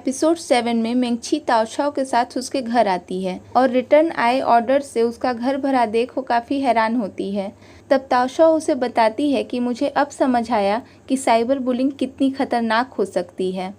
Episode 7 में मेंगछी ताओशाओ के साथ उसके घर आती है और रिटर्न आए ऑर्डर से उसका घर भरा देख वो काफ़ी हैरान होती है। तब ताओशाओ उसे बताती है कि मुझे अब समझ आया कि साइबर बुलिंग कितनी खतरनाक हो सकती है,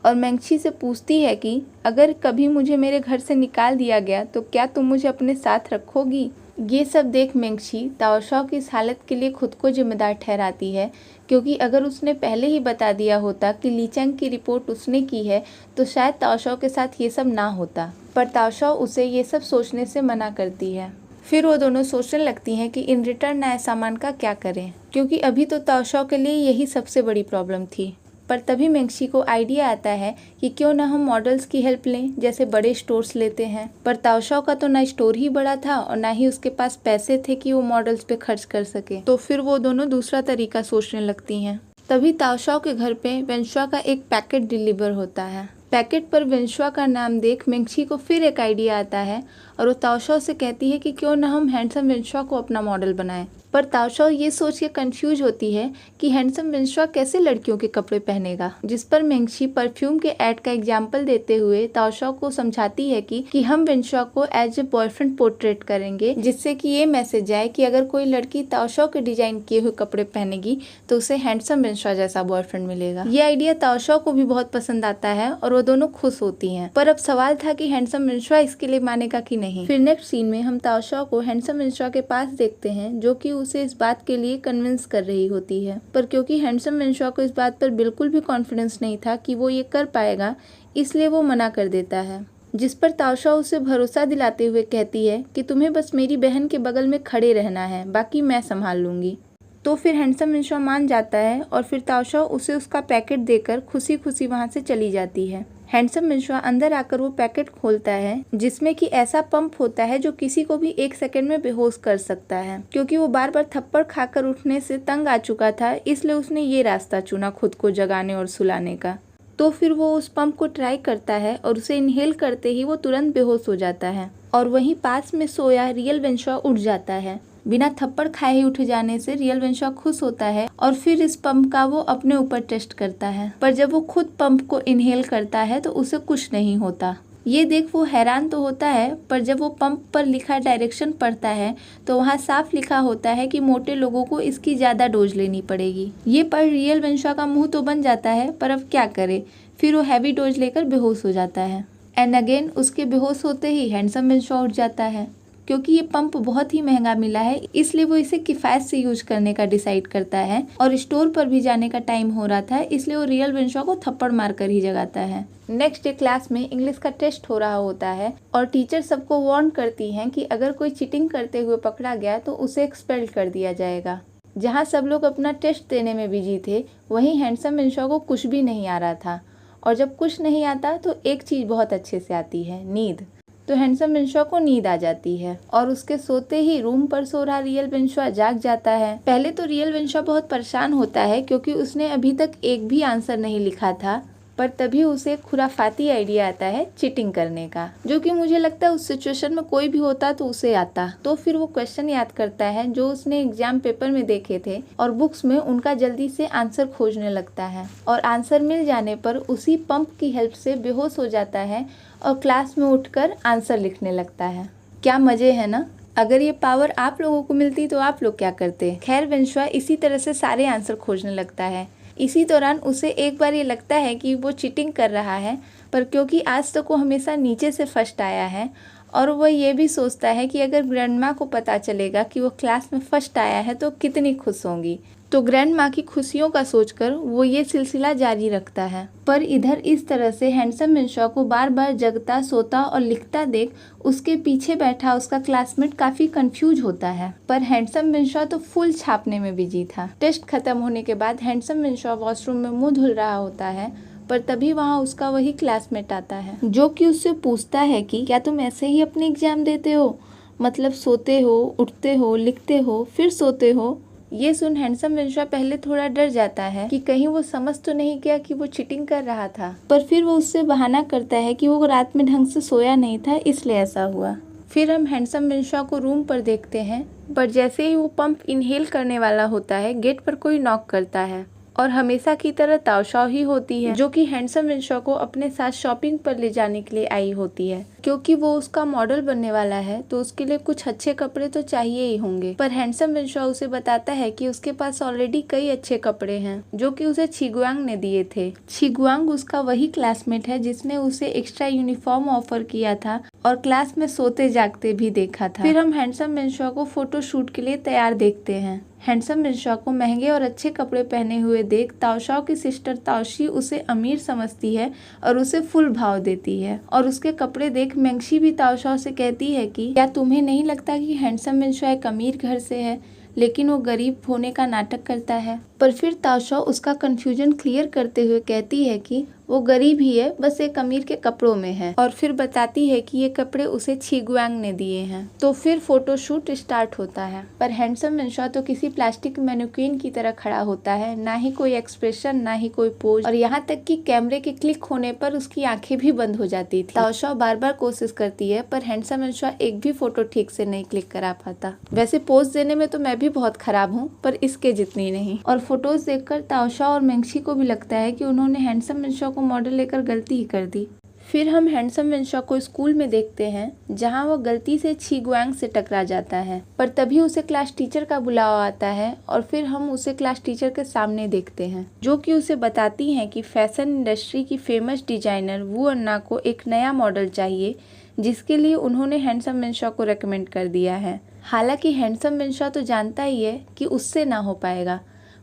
और मेंगछी से पूछती है कि अगर कभी मुझे मेरे घर से निकाल दिया गया तो क्या तुम मुझे अपने साथ रखोगी। ये सब देख मेंगछी ताओशाओ की इस हालत के लिए खुद को जिम्मेदार ठहराती है, क्योंकि अगर उसने पहले ही बता दिया होता कि ली चैंग की रिपोर्ट उसने की है तो शायद ताओशाओ के साथ ये सब ना होता। पर ताओशाओ उसे ये सब सोचने से मना करती है। फिर वो दोनों सोचने लगती हैं कि इन रिटर्न आए सामान का क्या करें, क्योंकि अभी तो ताओशाओ के लिए यही सबसे बड़ी प्रॉब्लम थी। पर तभी मेंगछी को आइडिया आता है कि क्यों ना हम मॉडल्स की हेल्प लें, जैसे बड़े स्टोर्स लेते हैं। पर ताओशाओ का तो ना स्टोर ही बड़ा था और ना ही उसके पास पैसे थे कि वो मॉडल्स पे खर्च कर सके। तो फिर वो दोनों दूसरा तरीका सोचने लगती हैं। तभी ताओशाओ के घर पे वेंशुआ का एक पैकेट डिलीवर होता है। पैकेट पर वेंशुआ का नाम देख मेंगछी को फिर एक आइडिया आता है और वो ताओशाओ से कहती है कि क्यों ना हम हैंडसम वेंशुआ को अपना मॉडल बनाएं। पर ताओशाओ ये सोच के कंफ्यूज होती है कि हैंडसम वेंशुआ कैसे लड़कियों के कपड़े पहनेगा, जिस पर मेंगछी परफ्यूम के ऐड का एग्जाम्पल देते हुए ताओशाओ को समझाती है कि हम वेंशुआ को एज ए बॉयफ्रेंड पोर्ट्रेट करेंगे, जिससे कि ये मैसेज आए कि अगर कोई लड़की ताओशाओ के डिजाइन किए हुए कपड़े पहनेगी तो उसे हैंडसम वेंशुआ जैसा बॉयफ्रेंड मिलेगा। ये आइडिया ताओशाओ को भी बहुत पसंद आता है और वो दोनों खुश होती हैं। पर अब सवाल था कि हैंडसम वेंशुआ इसके लिए मानेगा कि नहीं। फिर नेक्स्ट सीन में हम ताओशाओ को हैंडसम वेंशुआ के पास देखते हैं, जो कि उसे इस बात के लिए कन्विंस कर रही होती है। पर क्योंकि हैंडसम वेंशुआ को इस बात पर बिल्कुल भी कॉन्फिडेंस नहीं था कि वो ये कर पाएगा, इसलिए वो मना कर देता है। जिस पर ताओशाओ उसे भरोसा दिलाते हुए कहती है कि तुम्हें बस मेरी बहन के बगल में खड़े रहना है, बाकी मैं संभाल लूंगी। तो फिर हैंडसम वेंशुआ मान जाता है और फिर ताओशाओ उसे उसका पैकेट देकर खुशी खुशी वहां से चली जाती है। हैंडसम वेंशुआ अंदर आकर वो पैकेट खोलता है, जिसमें कि ऐसा पंप होता है जो किसी को भी 1 सेकंड में बेहोश कर सकता है। क्योंकि वो बार बार थप्पड़ खाकर उठने से तंग आ चुका था, इसलिए उसने ये रास्ता चुना खुद को जगाने और सुलाने का। तो फिर वो उस पंप को ट्राई करता है और उसे इनहेल करते ही वो तुरंत बेहोश हो जाता है और वहीं पास में सोया रियल वेंशुआ उठ जाता है। बिना थप्पड़ खाए ही उठ जाने से रियल वेंशुआ खुश होता है और फिर इस पंप का वो अपने ऊपर टेस्ट करता है। पर जब वो खुद पंप को इनहेल करता है तो उसे कुछ नहीं होता। ये देख वो हैरान तो होता है, पर जब वो पंप पर लिखा डायरेक्शन पढ़ता है तो वहाँ साफ लिखा होता है कि मोटे लोगों को इसकी ज़्यादा डोज लेनी पड़ेगी। ये पढ़ रियल वेंशुआ का मुंह तो बन जाता है, पर अब क्या करे। फिर वो हैवी डोज लेकर बेहोश हो जाता है। एंड अगेन उसके बेहोश होते ही हैंडसम वेंशुआ उठ जाता है। क्योंकि ये पंप बहुत ही महंगा मिला है, इसलिए वो इसे किफायत से यूज करने का डिसाइड करता है और स्टोर पर भी जाने का टाइम हो रहा था, इसलिए वो रियल वेंशुआ को थप्पड़ मारकर ही जगाता है। नेक्स्ट डे क्लास में इंग्लिश का टेस्ट हो रहा होता है और टीचर सबको वार्न करती हैं कि अगर कोई चीटिंग करते हुए पकड़ा गया तो उसे एक्सपेल कर दिया जाएगा। जहाँ सब लोग अपना टेस्ट देने में बिजी थे, वहीं हैंडसम वेंशुआ को कुछ भी नहीं आ रहा था। और जब कुछ नहीं आता तो एक चीज बहुत अच्छे से आती है, नींद। तो हैंडसम वेंशुआ को नींद आ जाती है और उसके सोते ही रूम पर सो रहा रियल वेंशुआ जाग जाता है। पहले तो रियल वेंशुआ बहुत परेशान होता है, क्योंकि उसने अभी तक एक भी आंसर नहीं लिखा था। पर तभी उसे एक खुराफाती आइडिया आता है चीटिंग करने का, जो कि मुझे लगता है उस सिचुएशन में कोई भी होता तो उसे आता। तो फिर वो क्वेश्चन याद करता है जो उसने एग्जाम पेपर में देखे थे और बुक्स में उनका जल्दी से आंसर खोजने लगता है और आंसर मिल जाने पर उसी पंप की हेल्प से बेहोश हो जाता है और क्लास में उठकर आंसर लिखने लगता है। क्या मजे है ना। अगर ये पावर आप लोगों को मिलती तो आप लोग क्या करते। खैर वेंशुआ इसी तरह से सारे आंसर खोजने लगता है। इसी दौरान उसे एक बार ये लगता है कि वो चीटिंग कर रहा है, पर क्योंकि आज तक वो हमेशा नीचे से फर्स्ट आया है और वह ये भी सोचता है कि अगर ग्रैंडमा को पता चलेगा कि वो क्लास में फर्स्ट आया है तो कितनी खुश होंगी। तो ग्रैंडमा की खुशियों का सोचकर वो ये सिलसिला जारी रखता है। पर इधर इस तरह से हैंडसम वेंशुआ को बार बार जगता, सोता और लिखता देख उसके पीछे बैठा उसका क्लासमेट काफी कंफ्यूज होता है। पर हैंडसम वेंशुआ तो फुल छापने में बिजी था। टेस्ट खत्म होने के बाद हैंडसम वेंशुआ वॉशरूम में मुंह धुल रहा होता है, पर तभी वहाँ उसका वही क्लासमेट आता है, जो कि उससे पूछता है कि क्या तुम ऐसे ही अपने एग्जाम देते हो, मतलब सोते हो, उठते हो, लिखते हो, फिर सोते हो। ये सुन हैंडसम वेंशुआ पहले थोड़ा डर जाता है कि कहीं वो समझ तो नहीं गया कि वो चीटिंग कर रहा था, पर फिर वो उससे बहाना करता है कि वो रात में ढंग से सोया नहीं था, इसलिए ऐसा हुआ। फिर हम हैंडसम वेंशुआ को रूम पर देखते हैं, पर जैसे ही वो पंप इनहेल करने वाला होता है गेट पर कोई नॉक करता है और हमेशा की तरह ताओशाओ ही होती है जो कि हैंडसम विंशॉ को अपने साथ शॉपिंग पर ले जाने के लिए आई होती है। क्योंकि वो उसका मॉडल बनने वाला है तो उसके लिए कुछ अच्छे कपड़े तो चाहिए ही होंगे, पर हैंडसम विंशॉ उसे बताता है कि उसके पास ऑलरेडी कई अच्छे कपड़े हैं जो कि उसे छिगुआंग ने दिए थे। छिगुआंग उसका वही क्लासमेट है जिसने उसे एक्स्ट्रा यूनिफॉर्म ऑफर किया था और क्लास में सोते जागते भी देखा था। फिर हम हैंडसम विंशॉ को फोटो शूट के लिए तैयार देखते हैं। हैंडसम विंशॉ को महंगे और अच्छे कपड़े पहने हुए देख ताओशाओ की सिस्टर ताओशी उसे अमीर समझती है और उसे फुल भाव देती है। और उसके कपड़े देख मेंगशी भी ताओशाओ से कहती है कि क्या तुम्हें नहीं लगता कि हैंडसम विंशॉ एक अमीर घर से है लेकिन वो गरीब होने का नाटक करता है। पर फिर ताओशाओ उसका कंफ्यूजन क्लियर करते हुए कहती है कि वो गरीब ही है, बस एक अमीर के कपड़ों में है। और फिर बताती है कि ये कपड़े उसे छिगुआंग ने दिए हैं। तो फिर फोटोशूट स्टार्ट होता है, पर हैंडसम विंशॉ तो किसी प्लास्टिक मैनिक्विन की तरह खड़ा होता है, ना ही कोई एक्सप्रेशन ना ही कोई पोज, और यहाँ तक कि कैमरे के क्लिक होने पर उसकी आंखें भी बंद हो जाती थी। ताओशाओ बार बार कोशिश करती है पर हैंडसम विंशॉ एक भी फोटो ठीक से नहीं क्लिक करा पाता। वैसे पोज देने में तो मैं भी बहुत खराब हूँ, पर इसके जितनी नहीं। और फोटोज देखकर ताओशाओ और मेंगशी को भी लगता है कि उन्होंने हैंडसम विंशॉ को मॉडल लेकर गलती ही कर दी। फिर हम हैंडसम विंशॉ को स्कूल में देखते हैं जहां वो गलती से छिगुआंग से टकरा जाता है, पर तभी उसे क्लास टीचर का बुलावा आता है और फिर हम उसे क्लास टीचर के सामने देखते हैं जो कि उसे बताती हैं कि फैशन इंडस्ट्री की फेमस डिजाइनर वू अन्ना को एक नया मॉडल चाहिए जिसके लिए उन्होंने हैंडसम विंशॉ को रेकमेंड कर दिया है। हालांकि हैंडसम विंशॉ तो जानता ही है कि उससे ना हो पाएगा,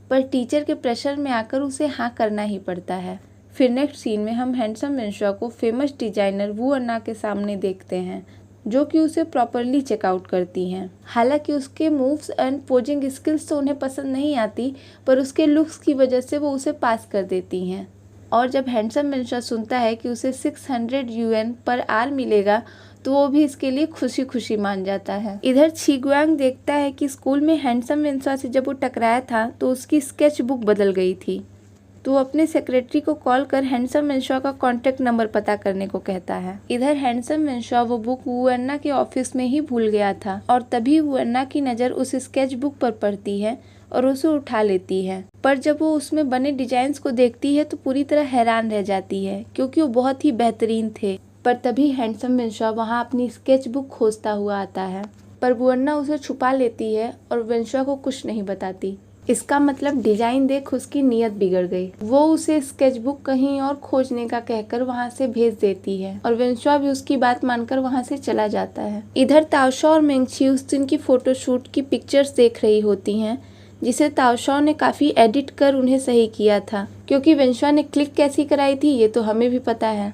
पर टीचर के प्रेशर में आकर उसे हाँ करना ही पड़ता है। फिर नेक्स्ट सीन में हम हैंडसम विंशॉ को फेमस डिजाइनर वू अन्ना के सामने देखते हैं जो कि उसे प्रॉपरली चेकआउट करती हैं। हालांकि उसके मूव्स एंड पोजिंग स्किल्स तो उन्हें पसंद नहीं आती, पर उसके लुक्स की वजह से वो उसे पास कर देती हैं। और जब हैंडसम विंशॉ सुनता है कि उसे 600 UN पर आवर मिलेगा तो वो भी इसके लिए खुशी खुशी मान जाता है। इधर छिगुआंग देखता है कि स्कूल में हैंडसम विंशॉ से जब वो टकराया था तो उसकी स्केच बुक बदल गई थी, तो अपने सेक्रेटरी को कॉल कर हैंडसम विंशॉ का कॉन्टेक्ट नंबर पता करने को कहता है। इधर हैंडसम विंशॉ वो बुक वू अन्ना के ऑफिस में ही भूल गया था और तभी वू अन्ना की नज़र उस स्केच बुक पर पड़ती है और उसे उठा लेती है। पर जब वो उसमें बने डिजाइन्स को देखती है तो पूरी तरह हैरान रह जाती है क्योंकि वो बहुत ही बेहतरीन थे। पर तभी हैंडसम विंशॉ वहाँ अपनी स्केच बुक खोजता हुआ आता है, पर वू अन्ना उसे छुपा लेती है और विंशॉ को कुछ नहीं बताती। इसका मतलब डिजाइन देख उसकी नीयत बिगड़ गई। वो उसे स्केचबुक कहीं और खोजने का कहकर वहाँ से भेज देती है और विंशॉ भी उसकी बात मानकर वहाँ से चला जाता है। इधर ताओशाओ और मेंगशी उस दिन की फोटोशूट की पिक्चर्स देख रही होती हैं जिसे ताओशाओ ने काफी एडिट कर उन्हें सही किया था, क्योंकि विंशॉ ने क्लिक कैसी कराई थी ये तो हमें भी पता है।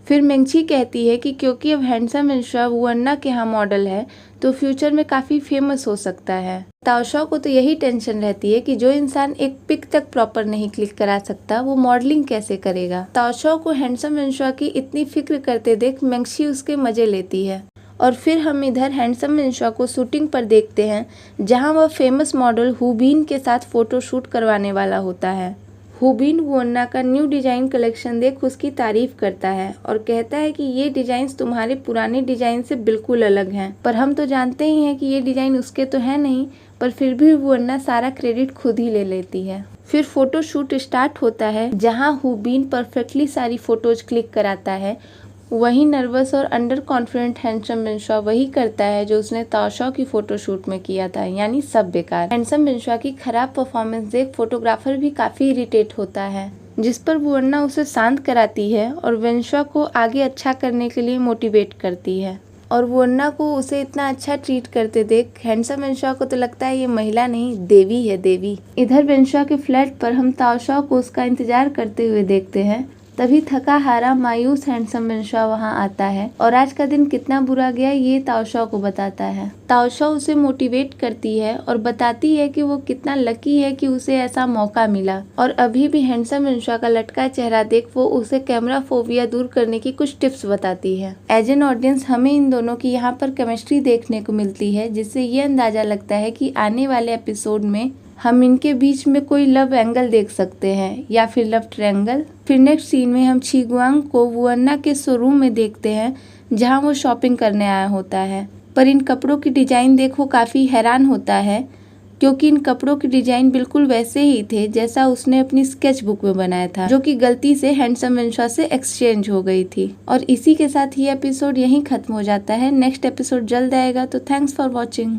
फिर मेंगशी कहती है कि क्योंकि अब हैंडसम विंशॉ वू अन्ना के यहाँ मॉडल है तो फ्यूचर में काफी फेमस हो सकता है। ताओशाओ को तो यही टेंशन रहती है कि जो इंसान एक पिक तक प्रॉपर नहीं क्लिक करा सकता वो मॉडलिंग कैसे करेगा। ताओशाओ को हैंडसम विंशॉ की इतनी फिक्र करते देख मेंगशी उसके मजे लेती है। और फिर हम इधर हैंडसम विंशॉ को शूटिंग पर देखते हैं जहां वह फेमस मॉडल हुबीन के साथ फोटो शूट करवाने वाला होता है। हुबीन वू अन्ना का न्यू डिजाइन कलेक्शन देख उसकी तारीफ करता है और कहता है कि ये डिजाइन्स तुम्हारे पुराने डिजाइन से बिल्कुल अलग हैं। पर हम तो जानते ही हैं कि ये डिजाइन उसके तो है नहीं, पर फिर भी वू अन्ना सारा क्रेडिट खुद ही ले लेती है। फिर फोटो शूट स्टार्ट होता है जहां हुबीन परफेक्टली सारी फोटोज क्लिक कराता है। वही नर्वस और अंडर कॉन्फिडेंट हैंडसम विंशॉ वही करता है जो उसने ताओशाओ की फोटोशूट में किया था, यानी सब बेकार। हैंडसम विंशॉ की खराब परफॉर्मेंस देख फोटोग्राफर भी काफी इरिटेट होता है, जिस पर वू अन्ना उसे शांत कराती है और विंशॉ को आगे अच्छा करने के लिए मोटिवेट करती है। और वू अन्ना को उसे इतना अच्छा ट्रीट करते देख हैंडसम विंशॉ को तो लगता है ये महिला नहीं देवी है, देवी। इधर विंशॉ के फ्लैट पर हम ताओशाओ को उसका इंतजार करते हुए देखते हैं। तभी थका हारा मायूस हैंडसम विंशॉ वहाँ आता है और आज का दिन कितना बुरा गया ये ताओशाओ को बताता है। ताओशाओ उसे मोटिवेट करती है और बताती है कि वो कितना लकी है कि उसे ऐसा मौका मिला। और अभी भी हैंडसम विंशॉ का लटका चेहरा देख वो उसे कैमरा फोबिया दूर करने की कुछ टिप्स बताती है। एज एन ऑडियंस हमें इन दोनों की यहाँ पर केमिस्ट्री देखने को मिलती है, जिससे ये अंदाजा लगता है कि आने वाले एपिसोड में हम इनके बीच में कोई लव एंगल देख सकते हैं या फिर लव ट्रायंगल। फिर नेक्स्ट सीन में हम छिगुआंग को वू अन्ना के शोरूम में देखते हैं जहां वो शॉपिंग करने आया होता है, पर इन कपड़ों की डिजाइन देख वो काफी हैरान होता है। क्योंकि इन कपड़ों की डिजाइन बिल्कुल वैसे ही थे जैसा उसने अपनी स्केच बुक में बनाया था, जो कि गलती से हैंडसम विंशा से एक्सचेंज हो गई थी। और इसी के साथ ये एपिसोड यहीं खत्म हो जाता है। नेक्स्ट एपिसोड जल्द आएगा, तो थैंक्स फॉर वॉचिंग।